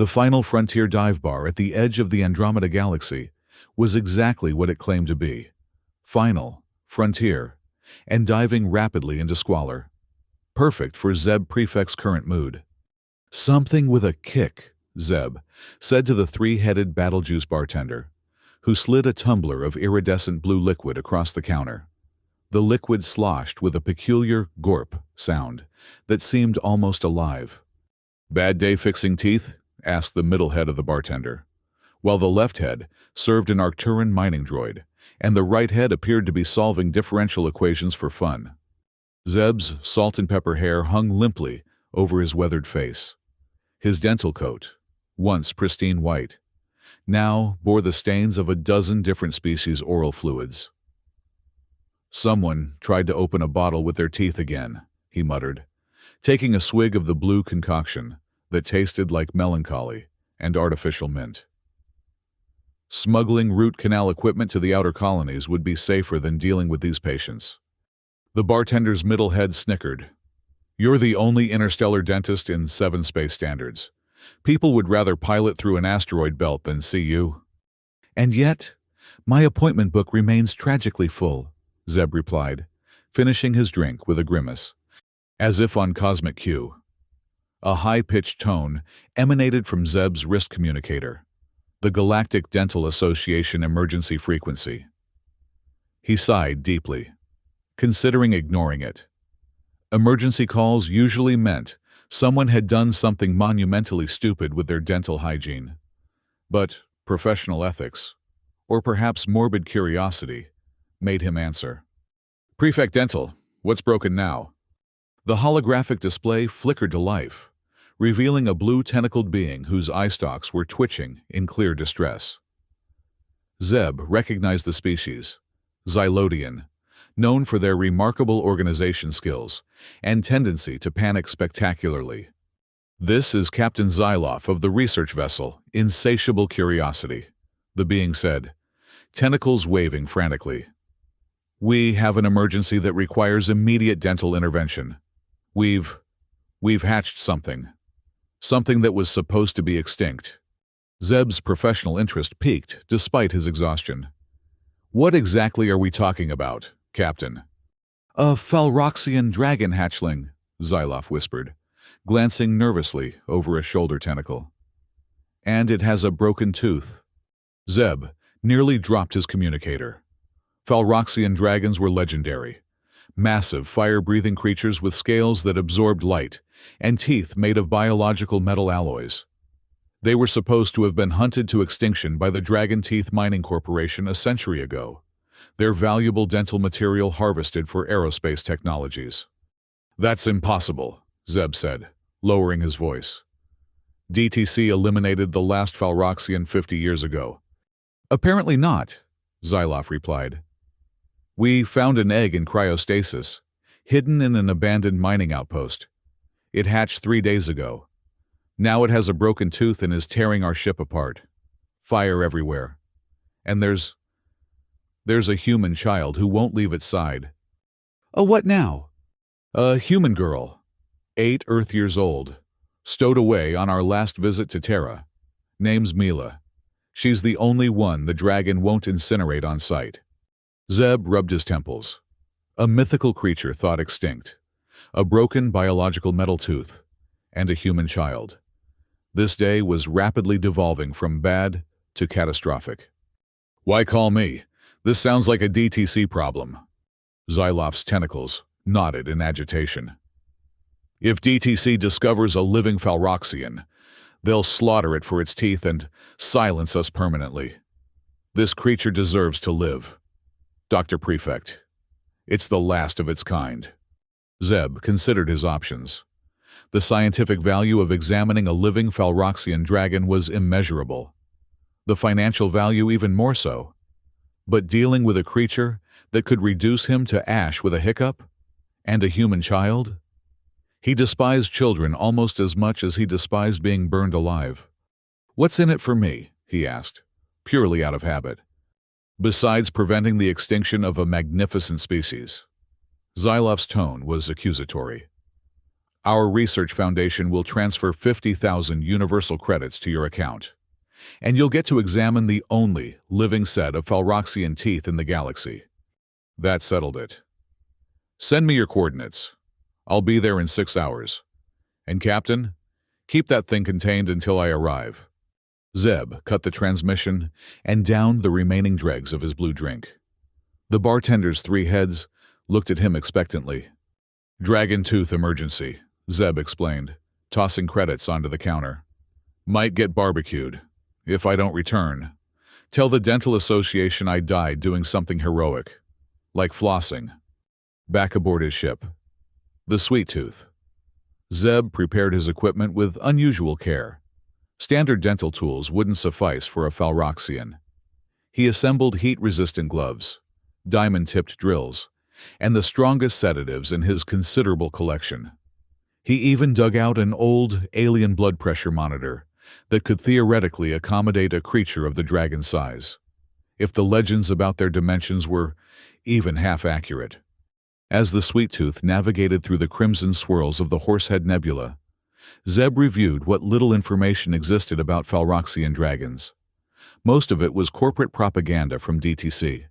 The final frontier dive bar at the edge of the Andromeda Galaxy was exactly what it claimed to be. Final, frontier, and diving rapidly into squalor. Perfect for Zeb Prefect's current mood. "Something with a kick," Zeb said to the three-headed Battlejuice bartender, who slid a tumbler of iridescent blue liquid across the counter. The liquid sloshed with a peculiar gorp sound that seemed almost alive. "Bad day fixing teeth?" asked the middle head of the bartender, while the left head served an Arcturan mining droid, and the right head appeared to be solving differential equations for fun. Zeb's salt and pepper hair hung limply over his weathered face. His dental coat, once pristine white, now bore the stains of a dozen different species oral fluids. "Someone tried to open a bottle with their teeth again," he muttered, taking a swig of the blue concoction that tasted like melancholy and artificial mint. Smuggling root canal equipment to the outer colonies would be safer than dealing with these patients. The bartender's middle head snickered. "You're the only interstellar dentist in 7 space standards. People would rather pilot through an asteroid belt than see you." "And yet, my appointment book remains tragically full," Zeb replied, finishing his drink with a grimace, as if on cosmic cue. A high-pitched tone emanated from Zeb's wrist communicator, the Galactic Dental Association emergency frequency. He sighed deeply, considering ignoring it. Emergency calls usually meant someone had done something monumentally stupid with their dental hygiene. But professional ethics, or perhaps morbid curiosity, made him answer. "Prefect Dental, what's broken now?" The holographic display flickered to life, revealing a blue tentacled being whose eye stalks were twitching in clear distress. Zeb recognized the species, Xylodian, known for their remarkable organization skills and tendency to panic spectacularly. "This is Captain Xyloff of the research vessel Insatiable Curiosity," the being said, tentacles waving frantically. "We have an emergency that requires immediate dental intervention. We've hatched something. Something that was supposed to be extinct." Zeb's professional interest peaked despite his exhaustion. "What exactly are we talking about, Captain?" "A Falroxian dragon hatchling," Xyloff whispered, glancing nervously over a shoulder tentacle. "And it has a broken tooth." Zeb nearly dropped his communicator. Falroxian dragons were legendary. Massive, fire-breathing creatures with scales that absorbed light and teeth made of biological metal alloys. They were supposed to have been hunted to extinction by the Dragon Teeth Mining Corporation a century ago, their valuable dental material harvested for aerospace technologies. "That's impossible," Zeb said, lowering his voice. "DTC eliminated the last Falroxian 50 years ago." "Apparently not," Xyloff replied. "We found an egg in cryostasis, hidden in an abandoned mining outpost. It hatched 3 days ago. Now it has a broken tooth and is tearing our ship apart. Fire everywhere. And there's a human child who won't leave its side." "Oh, what now?" "A human girl, 8 Earth years old, stowed away on our last visit to Terra. Name's Mila. She's the only one the dragon won't incinerate on sight." Zeb rubbed his temples. A mythical creature thought extinct. A broken biological metal tooth. And a human child. This day was rapidly devolving from bad to catastrophic. "Why call me? This sounds like a DTC problem." Xyloff's tentacles nodded in agitation. "If DTC discovers a living Falroxian, they'll slaughter it for its teeth and silence us permanently. This creature deserves to live. Dr. Prefect, it's the last of its kind." Zeb considered his options. The scientific value of examining a living Falroxian dragon was immeasurable. The financial value even more so. But dealing with a creature that could reduce him to ash with a hiccup? And a human child? He despised children almost as much as he despised being burned alive. "What's in it for me?" he asked, purely out of habit. "Besides preventing the extinction of a magnificent species." Xyloff's tone was accusatory. Our research foundation will transfer 50,000 universal credits to your account, and you'll get to examine the only living set of Falroxian teeth in the galaxy. That settled it. Send me your coordinates. I'll be there in 6 hours. And Captain, keep that thing contained until I arrive. Zeb cut the transmission and downed the remaining dregs of his blue drink. The bartender's 3 heads looked at him expectantly. Dragon tooth emergency, Zeb explained, tossing credits onto the counter. Might get barbecued. If I don't return, tell the Dental Association I died doing something heroic, like flossing. Back aboard his ship. The Sweet Tooth. Zeb prepared his equipment with unusual care. Standard dental tools wouldn't suffice for a Falroxian. He assembled heat-resistant gloves, diamond-tipped drills, and the strongest sedatives in his considerable collection. He even dug out an old alien blood pressure monitor that could theoretically accommodate a creature of the dragon size, if the legends about their dimensions were even half accurate. As the Sweet Tooth navigated through the crimson swirls of the Horsehead Nebula, Zeb reviewed what little information existed about Falroxian dragons. Most of it was corporate propaganda from DTC,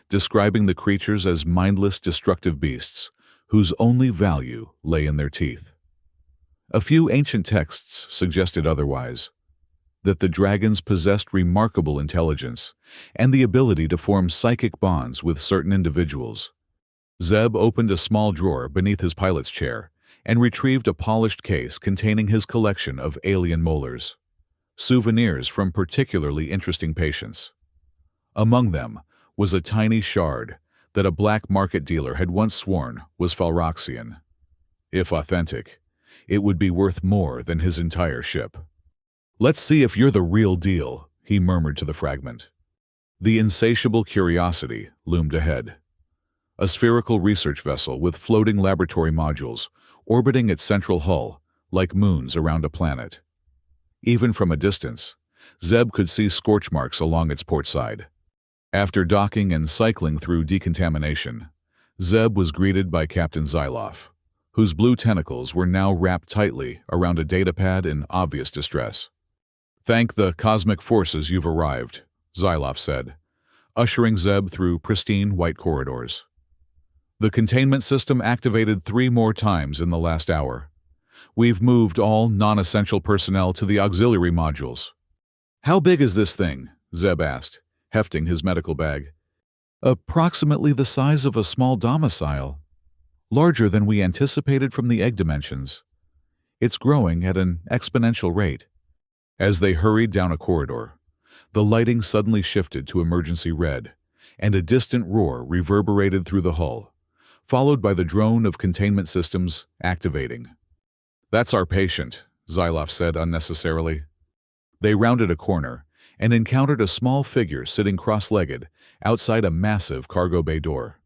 describing the creatures as mindless, destructive beasts whose only value lay in their teeth. A few ancient texts suggested otherwise, that the dragons possessed remarkable intelligence and the ability to form psychic bonds with certain individuals. Zeb opened a small drawer beneath his pilot's chair and retrieved a polished case containing his collection of alien molars, souvenirs from particularly interesting patients. Among them was a tiny shard that a black market dealer had once sworn was Falroxian. If authentic, it would be worth more than his entire ship. "Let's see if you're the real deal," he murmured to the fragment. The insatiable curiosity loomed ahead. A spherical research vessel with floating laboratory modules orbiting its central hull like moons around a planet. Even from a distance, Zeb could see scorch marks along its port side. After docking and cycling through decontamination, Zeb was greeted by Captain Zyloff, whose blue tentacles were now wrapped tightly around a datapad in obvious distress. "Thank the cosmic forces you've arrived," Zyloff said, ushering Zeb through pristine white corridors. "The containment system activated 3 more times in the last hour. We've moved all non-essential personnel to the auxiliary modules." "How big is this thing?" Zeb asked, hefting his medical bag. "Approximately the size of a small domicile. Larger than we anticipated from the egg dimensions. It's growing at an exponential rate." As they hurried down a corridor, the lighting suddenly shifted to emergency red, and a distant roar reverberated through the hull, followed by the drone of containment systems activating. "That's our patient," Zyloff said unnecessarily. They rounded a corner and encountered a small figure sitting cross-legged outside a massive cargo bay door.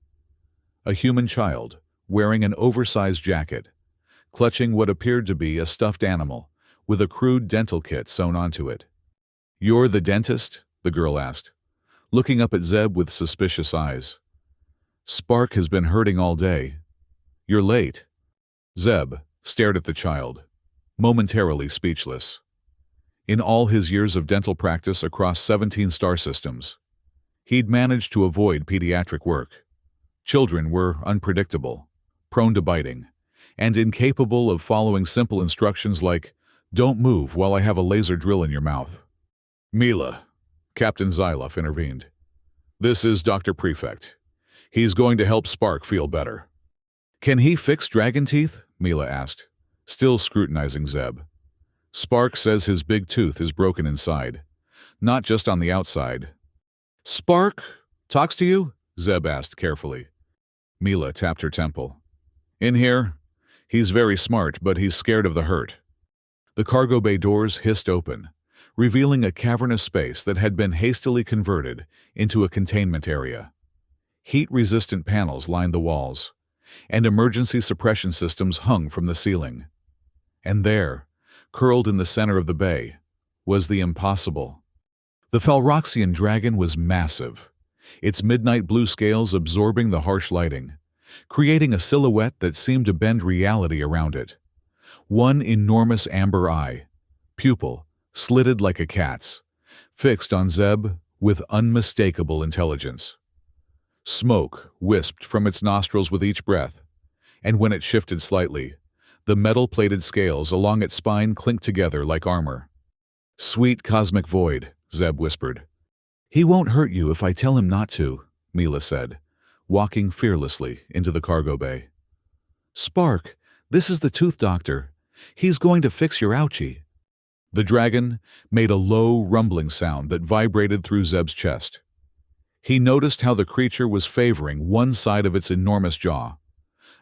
A human child, wearing an oversized jacket, clutching what appeared to be a stuffed animal with a crude dental kit sewn onto it. "You're the dentist?" the girl asked, looking up at Zeb with suspicious eyes. "Spark has been hurting all day. You're late." Zeb stared at the child, momentarily speechless. In all his years of dental practice across 17 star systems, he'd managed to avoid pediatric work. Children were unpredictable, prone to biting, and incapable of following simple instructions like, "Don't move while I have a laser drill in your mouth." "Mila," Captain Zyloff intervened. "This is Dr. Prefect. He's going to help Spark feel better." "Can he fix dragon teeth?" Mila asked, still scrutinizing Zeb. "Spark says his big tooth is broken inside, not just on the outside." "Spark talks to you?" Zeb asked carefully. Mila tapped her temple. "In here? He's very smart, but he's scared of the hurt." The cargo bay doors hissed open, revealing a cavernous space that had been hastily converted into a containment area. Heat-resistant panels lined the walls, and emergency suppression systems hung from the ceiling. And there, curled in the center of the bay, was the impossible. The Falroxian dragon was massive, its midnight blue scales absorbing the harsh lighting, creating a silhouette that seemed to bend reality around it. One enormous amber eye, pupil, slitted like a cat's, fixed on Zeb with unmistakable intelligence. Smoke wisped from its nostrils with each breath, and when it shifted slightly, the metal-plated scales along its spine clinked together like armor. "Sweet cosmic void," Zeb whispered. "He won't hurt you if I tell him not to," Mila said, walking fearlessly into the cargo bay. "Spark, this is the tooth doctor. He's going to fix your ouchie." The dragon made a low, rumbling sound that vibrated through Zeb's chest. He noticed how the creature was favoring one side of its enormous jaw,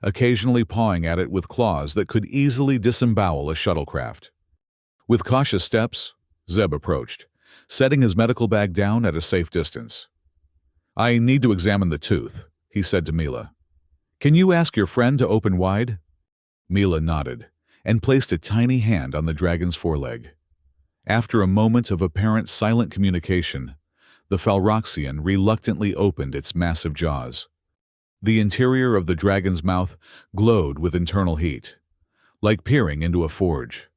occasionally pawing at it with claws that could easily disembowel a shuttlecraft. With cautious steps, Zeb approached, setting his medical bag down at a safe distance. "I need to examine the tooth," he said to Mila. "Can you ask your friend to open wide?" Mila nodded and placed a tiny hand on the dragon's foreleg. After a moment of apparent silent communication, the Falroxian reluctantly opened its massive jaws. The interior of the dragon's mouth glowed with internal heat, like peering into a forge.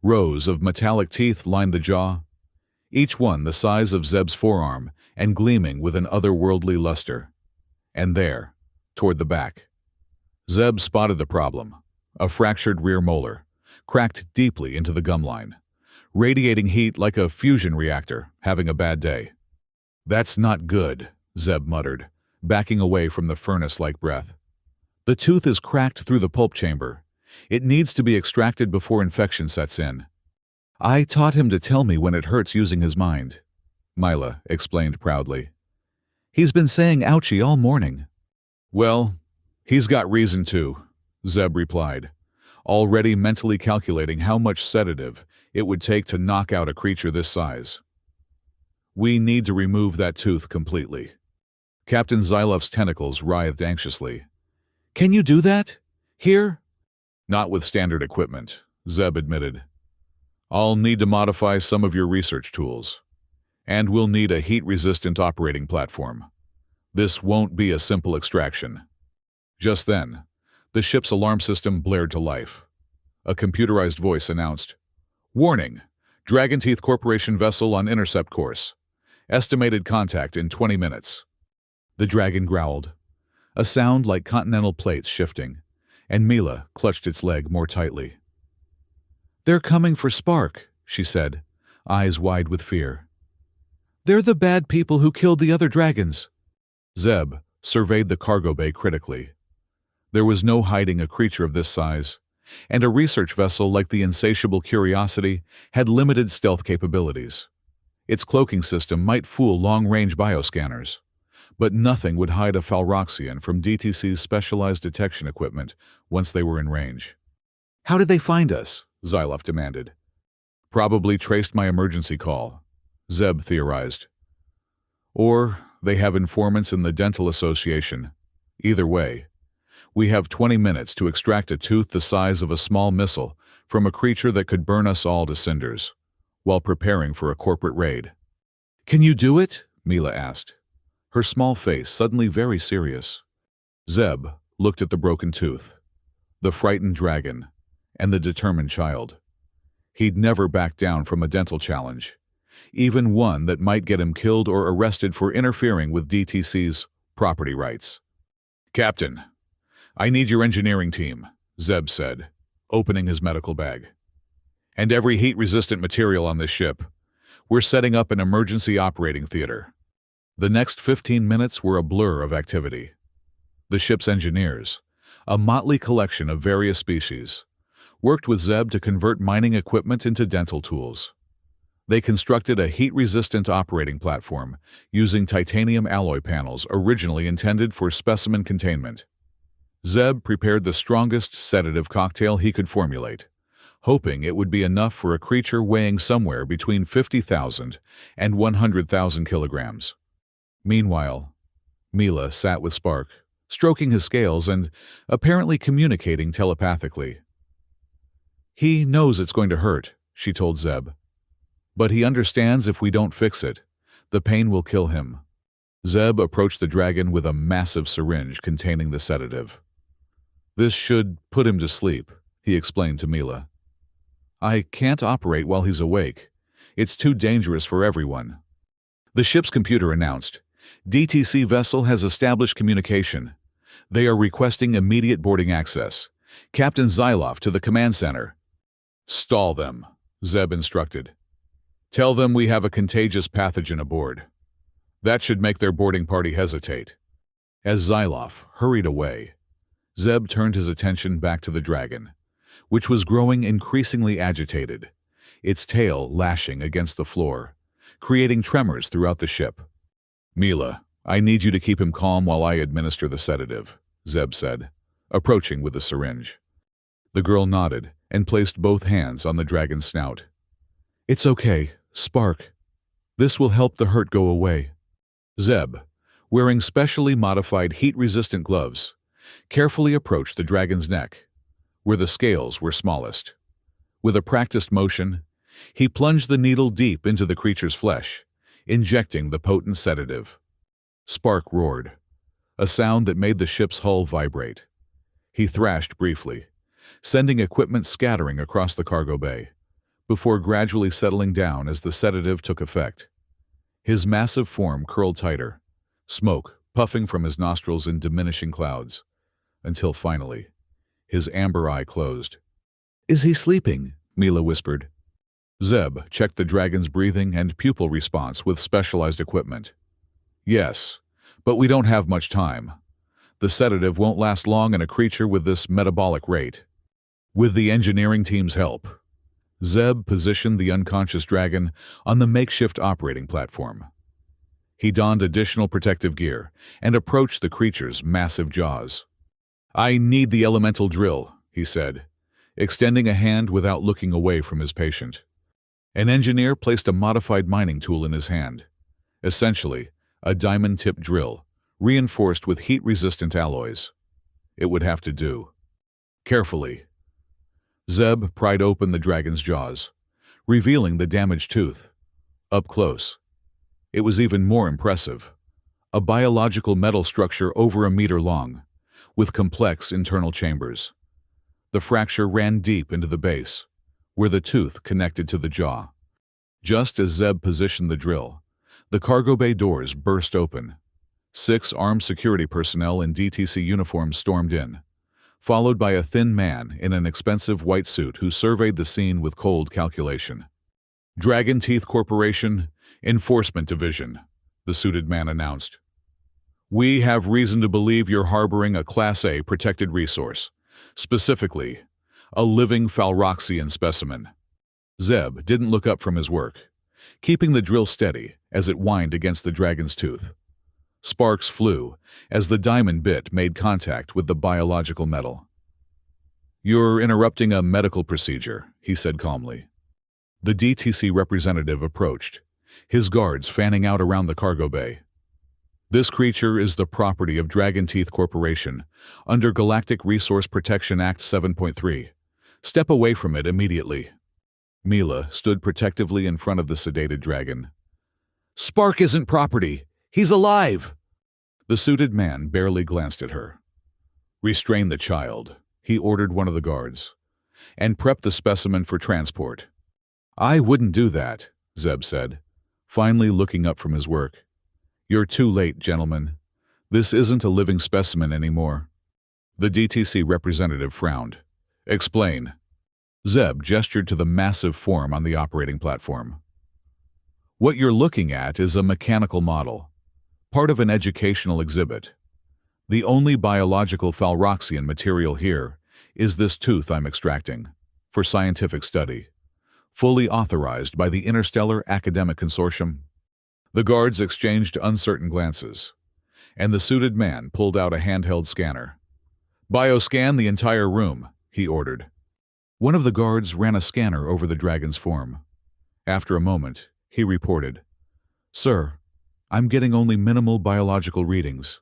Rows of metallic teeth lined the jaw, each one the size of Zeb's forearm and gleaming with an otherworldly luster. And there, toward the back, Zeb spotted the problem, a fractured rear molar, cracked deeply into the gum line, radiating heat like a fusion reactor having a bad day. "That's not good," Zeb muttered, backing away from the furnace-like breath. "The tooth is cracked through the pulp chamber. It needs to be extracted before infection sets in." "I taught him to tell me when it hurts using his mind," Mila explained proudly. "He's been saying ouchie all morning." "Well, he's got reason to," Zeb replied, already mentally calculating how much sedative it would take to knock out a creature this size. "We need to remove that tooth completely." Captain Zyloff's tentacles writhed anxiously. "Can you do that? Here?" "Not with standard equipment," Zeb admitted. "I'll need to modify some of your research tools. And we'll need a heat-resistant operating platform. This won't be a simple extraction." Just then, the ship's alarm system blared to life. A computerized voice announced, "Warning! Dragon Teeth Corporation vessel on intercept course. Estimated contact in 20 minutes." The dragon growled, a sound like continental plates shifting, and Mila clutched its leg more tightly. "They're coming for Spark," she said, eyes wide with fear. "They're the bad people who killed the other dragons." Zeb surveyed the cargo bay critically. There was no hiding a creature of this size, and a research vessel like the insatiable Curiosity had limited stealth capabilities. Its cloaking system might fool long-range bioscanners, but nothing would hide a Falroxian from DTC's specialized detection equipment once they were in range. "How did they find us?" Zyloff demanded. "Probably traced my emergency call," Zeb theorized. "Or they have informants in the Dental Association. Either way, we have 20 minutes to extract a tooth the size of a small missile from a creature that could burn us all to cinders, while preparing for a corporate raid." "Can you do it?" Mila asked, her small face suddenly very serious. Zeb looked at the broken tooth, the frightened dragon, and the determined child. He'd never back down from a dental challenge, even one that might get him killed or arrested for interfering with DTC's property rights. "Captain, I need your engineering team," Zeb said, opening his medical bag. "And every heat-resistant material on this ship. We're setting up an emergency operating theater." The next 15 minutes were a blur of activity. The ship's engineers, a motley collection of various species, worked with Zeb to convert mining equipment into dental tools. They constructed a heat-resistant operating platform using titanium alloy panels originally intended for specimen containment. Zeb prepared the strongest sedative cocktail he could formulate, hoping it would be enough for a creature weighing somewhere between 50,000 and 100,000 kilograms. Meanwhile, Mila sat with Spark, stroking his scales and apparently communicating telepathically. "He knows it's going to hurt," she told Zeb. "But he understands if we don't fix it, the pain will kill him." Zeb approached the dragon with a massive syringe containing the sedative. "This should put him to sleep," he explained to Mila. I can't operate while he's awake. It's too dangerous for everyone. The ship's computer announced, DTC vessel has established communication. They are requesting immediate boarding access. Captain Zyloff to the command center. Stall them, Zeb instructed. Tell them we have a contagious pathogen aboard. That should make their boarding party hesitate. As Zyloff hurried away, Zeb turned his attention back to the dragon, which was growing increasingly agitated, its tail lashing against the floor, creating tremors throughout the ship. Mila, I need you to keep him calm while I administer the sedative, Zeb said, approaching with a syringe. The girl nodded and placed both hands on the dragon's snout. It's okay, Spark. This will help the hurt go away. Zeb, wearing specially modified heat-resistant gloves, carefully approached the dragon's neck, where the scales were smallest. With a practiced motion, he plunged the needle deep into the creature's flesh, injecting the potent sedative. Spark roared, a sound that made the ship's hull vibrate. He thrashed briefly, sending equipment scattering across the cargo bay, before gradually settling down as the sedative took effect. His massive form curled tighter, smoke puffing from his nostrils in diminishing clouds, until finally, his amber eye closed. Is he sleeping? Mila whispered. Zeb checked the dragon's breathing and pupil response with specialized equipment. Yes, but we don't have much time. The sedative won't last long in a creature with this metabolic rate. With the engineering team's help, Zeb positioned the unconscious dragon on the makeshift operating platform. He donned additional protective gear and approached the creature's massive jaws. I need the elemental drill, he said, extending a hand without looking away from his patient. An engineer placed a modified mining tool in his hand, essentially a diamond-tipped drill, reinforced with heat-resistant alloys. It would have to do. Carefully, Zeb pried open the dragon's jaws, revealing the damaged tooth. Up close, it was even more impressive. A biological metal structure over a meter long, with complex internal chambers. The fracture ran deep into the base, where the tooth connected to the jaw. Just as Zeb positioned the drill, the cargo bay doors burst open. 6 armed security personnel in DTC uniforms stormed in, followed by a thin man in an expensive white suit who surveyed the scene with cold calculation. Dragon Teeth Corporation, Enforcement Division, the suited man announced. We have reason to believe you're harboring a Class A protected resource, specifically, a living Falroxian specimen. Zeb didn't look up from his work, keeping the drill steady as it whined against the dragon's tooth. Sparks flew as the diamond bit made contact with the biological metal. You're interrupting a medical procedure, he said calmly. The DTC representative approached, his guards fanning out around the cargo bay. This creature is the property of Dragon Teeth Corporation under Galactic Resource Protection Act 7.3. Step away from it immediately. Mila stood protectively in front of the sedated dragon. Spark isn't property. He's alive! The suited man barely glanced at her. Restrain the child, he ordered one of the guards, and prep the specimen for transport. I wouldn't do that, Zeb said, finally looking up from his work. You're too late, gentlemen. This isn't a living specimen anymore. The DTC representative frowned. Explain. Zeb gestured to the massive form on the operating platform. What you're looking at is a mechanical model, part of an educational exhibit. The only biological Falroxian material here is this tooth I'm extracting, for scientific study, fully authorized by the Interstellar Academic Consortium. The guards exchanged uncertain glances, and the suited man pulled out a handheld scanner. Bioscan the entire room, he ordered. One of the guards ran a scanner over the dragon's form. After a moment, he reported, Sir, I'm getting only minimal biological readings,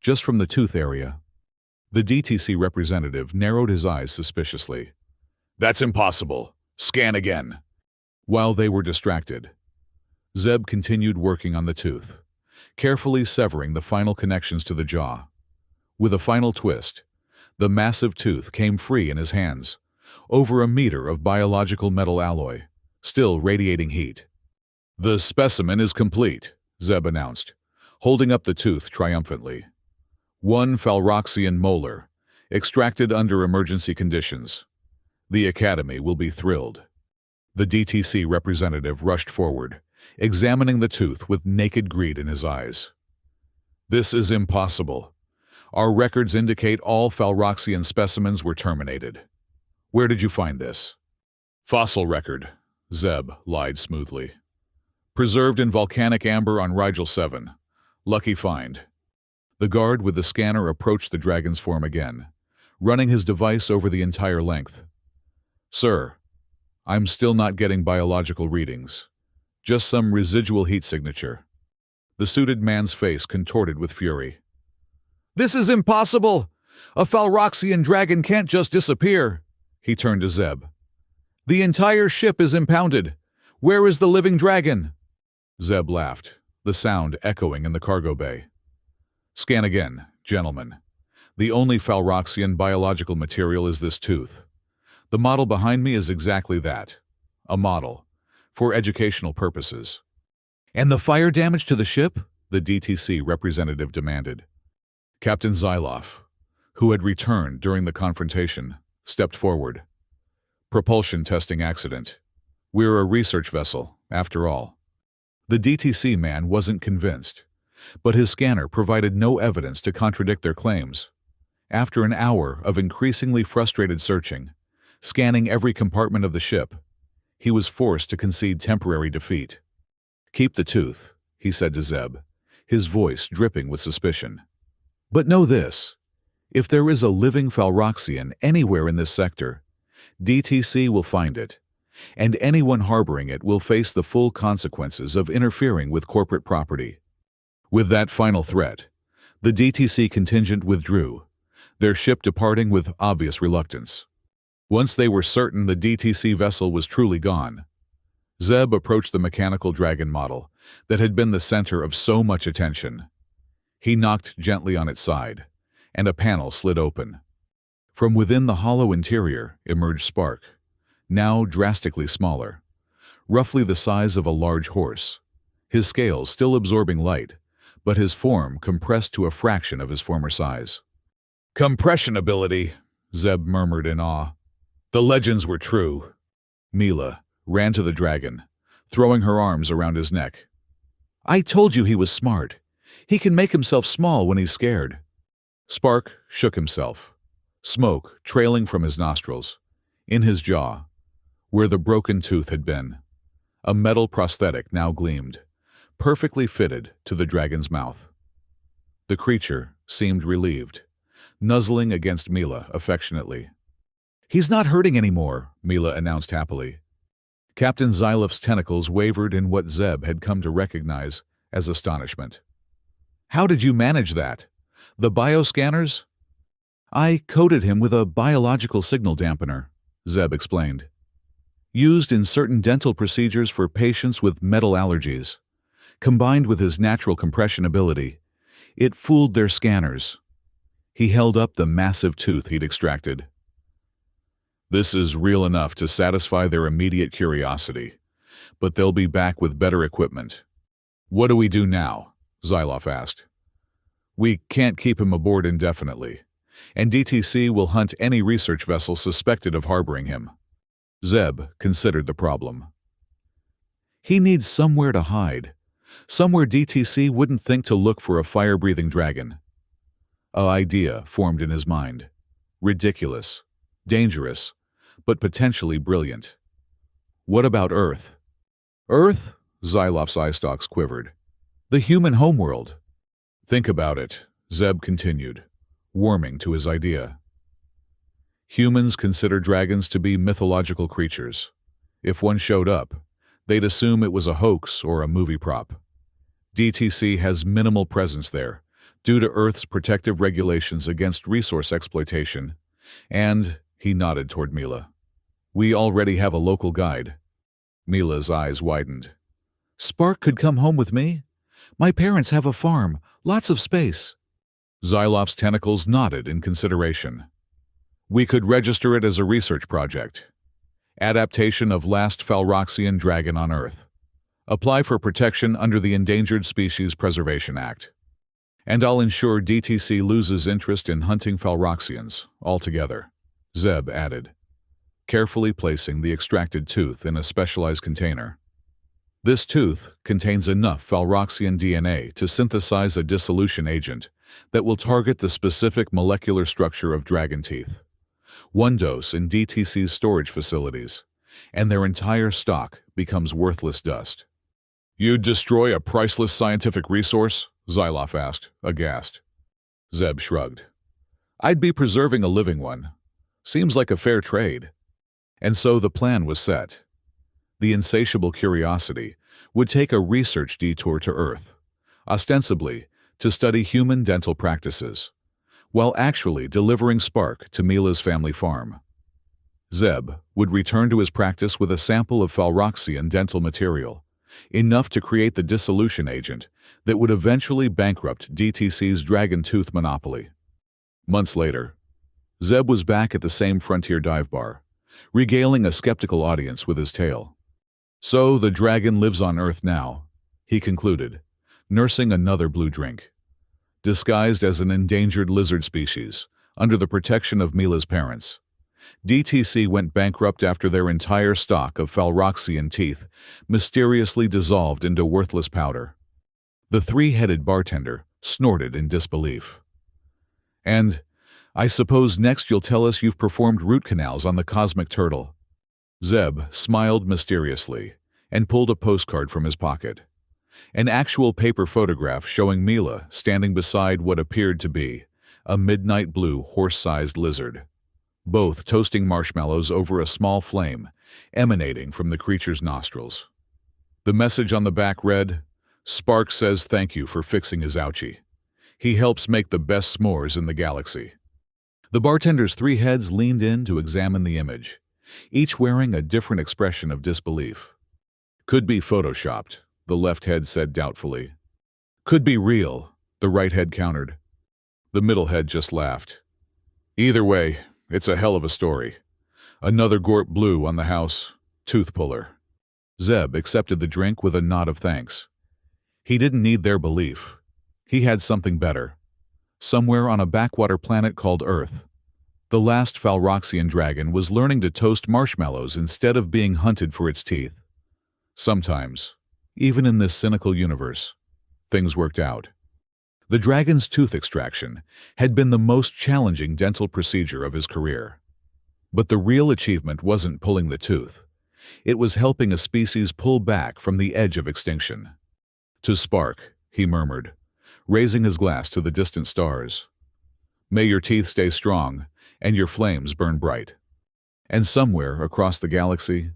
just from the tooth area. The DTC representative narrowed his eyes suspiciously. That's impossible. Scan again. While they were distracted, Zeb continued working on the tooth, carefully severing the final connections to the jaw. With a final twist, the massive tooth came free in his hands, over a meter of biological metal alloy, still radiating heat. "The specimen is complete," Zeb announced, holding up the tooth triumphantly. "One Falroxian molar, extracted under emergency conditions. The Academy will be thrilled." The DTC representative rushed forward, examining the tooth with naked greed in his eyes. "This is impossible. Our records indicate all Falroxian specimens were terminated." "Where did you find this?" "Fossil record," Zeb lied smoothly. "Preserved in volcanic amber on Rigel 7. Lucky find." The guard with the scanner approached the dragon's form again, running his device over the entire length. "Sir, I'm still not getting biological readings. Just some residual heat signature." The suited man's face contorted with fury. "This is impossible! A Falroxian dragon can't just disappear!" He turned to Zeb. "The entire ship is impounded. Where is the living dragon?" Zeb laughed, the sound echoing in the cargo bay. "Scan again, gentlemen. The only Falroxian biological material is this tooth. The model behind me is exactly that. A model. For educational purposes." "And the fire damage to the ship?" the DTC representative demanded. Captain Zyloff, who had returned during the confrontation, stepped forward. "Propulsion testing accident. We're a research vessel, after all." The DTC man wasn't convinced, but his scanner provided no evidence to contradict their claims. After an hour of increasingly frustrated searching, scanning every compartment of the ship, he was forced to concede temporary defeat. "Keep the tooth," he said to Zeb, his voice dripping with suspicion. "But know this, if there is a living Falroxian anywhere in this sector, DTC will find it, and anyone harboring it will face the full consequences of interfering with corporate property." With that final threat, the DTC contingent withdrew, their ship departing with obvious reluctance. Once they were certain the DTC vessel was truly gone, Zeb approached the mechanical dragon model that had been the center of so much attention. He knocked gently on its side, and a panel slid open. From within the hollow interior emerged Spark, now drastically smaller, roughly the size of a large horse, his scales still absorbing light, but his form compressed to a fraction of his former size. "Compression ability," Zeb murmured in awe. "The legends were true." Mila ran to the dragon, throwing her arms around his neck. "I told you he was smart. He can make himself small when he's scared." Spark shook himself, smoke trailing from his nostrils. In his jaw, where the broken tooth had been, a metal prosthetic now gleamed, perfectly fitted to the dragon's mouth. The creature seemed relieved, nuzzling against Mila affectionately. "He's not hurting anymore," Mila announced happily. Captain Zyloff's tentacles wavered in what Zeb had come to recognize as astonishment. "How did you manage that? The bioscanners?" "I coated him with a biological signal dampener," Zeb explained. "Used in certain dental procedures for patients with metal allergies. Combined with his natural compression ability, it fooled their scanners." He held up the massive tooth he'd extracted. "This is real enough to satisfy their immediate curiosity, but they'll be back with better equipment." "What do we do now?" Zyloff asked. "We can't keep him aboard indefinitely, and DTC will hunt any research vessel suspected of harboring him." Zeb considered the problem. "He needs somewhere to hide, somewhere DTC wouldn't think to look for a fire-breathing dragon." An idea formed in his mind. Ridiculous, dangerous, but potentially brilliant. "What about Earth?" "Earth?" Zyloff's eye stalks quivered. "The human homeworld." "Think about it," Zeb continued, warming to his idea. "Humans consider dragons to be mythological creatures. If one showed up, they'd assume it was a hoax or a movie prop. DTC has minimal presence there, due to Earth's protective regulations against resource exploitation, and," he nodded toward Mila, "we already have a local guide." Mila's eyes widened. "Spark could come home with me? My parents have a farm, lots of space." Zyloff's tentacles nodded in consideration. We could register it as a research project. Adaptation of last Falroxian dragon on Earth. Apply for protection under the Endangered Species Preservation Act. And I'll ensure DTC loses interest in hunting Falroxians altogether," Zeb added, carefully placing the extracted tooth in a specialized container. This tooth contains enough Falroxian DNA to synthesize a dissolution agent that will target the specific molecular structure of dragon teeth. One dose in DTC's storage facilities, and their entire stock becomes worthless dust. "You'd destroy a priceless scientific resource?" Xyloff asked, aghast. Zeb shrugged. "I'd be preserving a living one. Seems like a fair trade." And so the plan was set. The insatiable curiosity would take a research detour to Earth, ostensibly to study human dental practices, while actually delivering Spark to Mila's family farm. Zeb would return to his practice with a sample of Falroxian dental material, enough to create the dissolution agent that would eventually bankrupt DTC's dragon tooth monopoly. Months later, Zeb was back at the same Frontier dive bar, regaling a skeptical audience with his tale. "So the dragon lives on Earth now," he concluded, nursing another blue drink. Disguised as an endangered lizard species, under the protection of Mila's parents, DTC went bankrupt after their entire stock of Falroxian teeth mysteriously dissolved into worthless powder. The three-headed bartender snorted in disbelief. "And I suppose next you'll tell us you've performed root canals on the cosmic turtle." Zeb smiled mysteriously and pulled a postcard from his pocket. An actual paper photograph showing Mila standing beside what appeared to be a midnight blue horse-sized lizard, both toasting marshmallows over a small flame emanating from the creature's nostrils. The message on the back read, "Spark says thank you for fixing his ouchie. He helps make the best s'mores in the galaxy." The bartender's three heads leaned in to examine the image, each wearing a different expression of disbelief. "Could be photoshopped," the left head said doubtfully. "Could be real," the right head countered. The middle head just laughed. "Either way, it's a hell of a story. Another Gort Blue on the house, tooth puller." Zeb accepted the drink with a nod of thanks. He didn't need their belief. He had something better. Somewhere on a backwater planet called Earth, the last Falroxian dragon was learning to toast marshmallows instead of being hunted for its teeth. Sometimes, even in this cynical universe, things worked out. The dragon's tooth extraction had been the most challenging dental procedure of his career. But the real achievement wasn't pulling the tooth. It was helping a species pull back from the edge of extinction. "To Spark," he murmured, raising his glass to the distant stars. "May your teeth stay strong and your flames burn bright." And somewhere across the galaxy,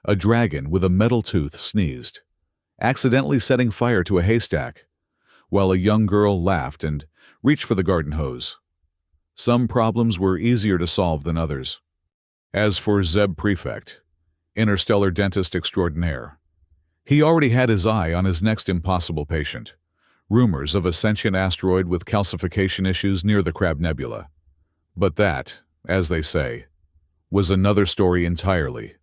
a dragon with a metal tooth sneezed, accidentally setting fire to a haystack, while a young girl laughed and reached for the garden hose. Some problems were easier to solve than others. As for Zeb Prefect, interstellar dentist extraordinaire, he already had his eye on his next impossible patient. Rumors of a sentient asteroid with calcification issues near the Crab Nebula. But that, as they say, was another story entirely.